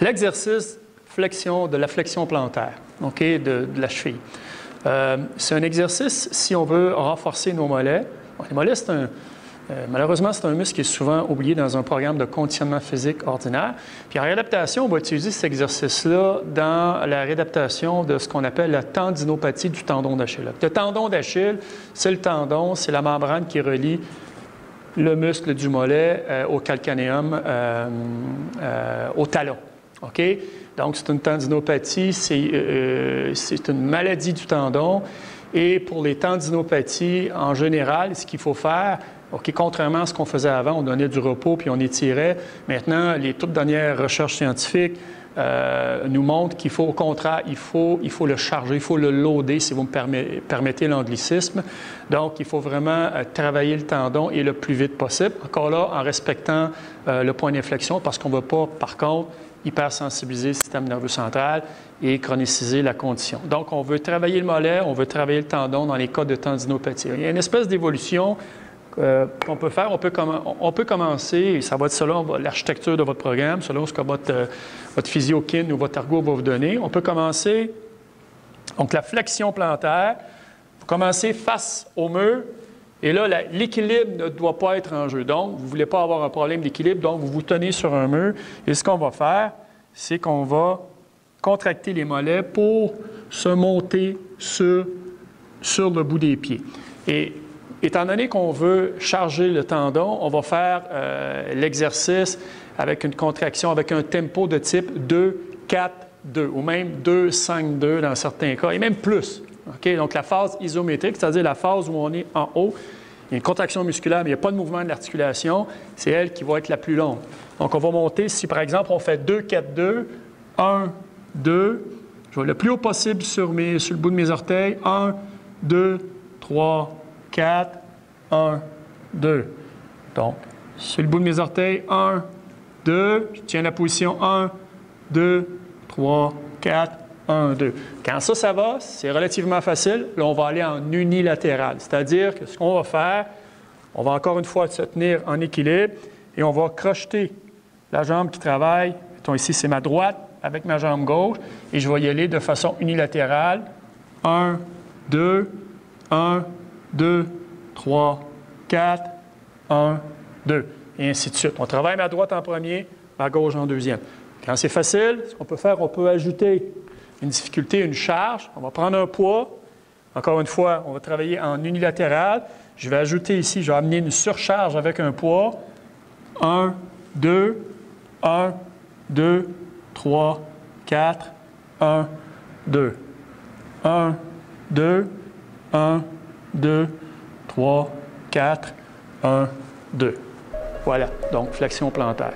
L'exercice de la flexion plantaire, OK, de la cheville. C'est un exercice si on veut renforcer nos mollets. Bon, les mollets, malheureusement, c'est un muscle qui est souvent oublié dans un programme de conditionnement physique ordinaire. Puis en réadaptation, on va utiliser cet exercice-là dans la réadaptation de ce qu'on appelle la tendinopathie du tendon d'Achille. Le tendon d'Achille, c'est le tendon, c'est la membrane qui relie le muscle du mollet au calcanéum, au talon. OK? Donc, c'est une tendinopathie, c'est une maladie du tendon. Et pour les tendinopathies, en général, ce qu'il faut faire, OK, contrairement à ce qu'on faisait avant, on donnait du repos puis on étirait. Maintenant, les toutes dernières recherches scientifiques nous montrent qu'il faut, au contraire, il faut le charger, il faut le loader, si vous me permettez l'anglicisme. Donc, il faut vraiment travailler le tendon et le plus vite possible. Encore là, en respectant le point d'inflexion, parce qu'on ne veut pas, par contre, hypersensibiliser le système nerveux central et chroniciser la condition. Donc, on veut travailler le mollet, on veut travailler le tendon dans les cas de tendinopathie. Il y a une espèce d'évolution qu'on peut faire. On peut commencer, et ça va être selon l'architecture de votre programme, selon ce que votre physio-kin ou votre ergo va vous donner. On peut commencer, donc la flexion plantaire, vous commencez face au mur, et là, l'équilibre ne doit pas être en jeu. Donc, vous ne voulez pas avoir un problème d'équilibre, donc vous vous tenez sur un mur. Et ce qu'on va faire, c'est qu'on va contracter les mollets pour se monter sur le bout des pieds. Et étant donné qu'on veut charger le tendon, on va faire l'exercice avec une contraction, avec un tempo de type 2-4-2 ou même 2-5-2 dans certains cas, et même plus. Okay? Donc, la phase isométrique, c'est-à-dire la phase où on est en haut, il y a une contraction musculaire, mais il n'y a pas de mouvement de l'articulation, c'est elle qui va être la plus longue. Donc, on va monter, si par exemple, on fait 2-4-2, 1, 2, je vais le plus haut possible sur le bout de mes orteils, 1, 2, 3, 4, 1, 2. Donc, sur le bout de mes orteils, 1, 2, je tiens la position 1, 2, 3, 4, 1, 2. Quand ça va, c'est relativement facile. Là, on va aller en unilatéral. C'est-à-dire que ce qu'on va faire, on va encore une fois se tenir en équilibre et on va crocheter la jambe qui travaille. Mettons ici, c'est ma droite avec ma jambe gauche et je vais y aller de façon unilatérale. 1, 2, 1, 2, 3, 4, 1, 2. Et ainsi de suite. On travaille ma droite en premier, ma gauche en deuxième. Quand c'est facile, ce qu'on peut faire, on peut ajouter une difficulté, une charge. On va prendre un poids. Encore une fois, on va travailler en unilatéral. Je vais ajouter ici, je vais amener une surcharge avec un poids. 1, 2, 1, 2, 3, 4, 1, 2. 1, 2, 1, 2, 3, 4, 1, 2. Voilà, donc flexion plantaire.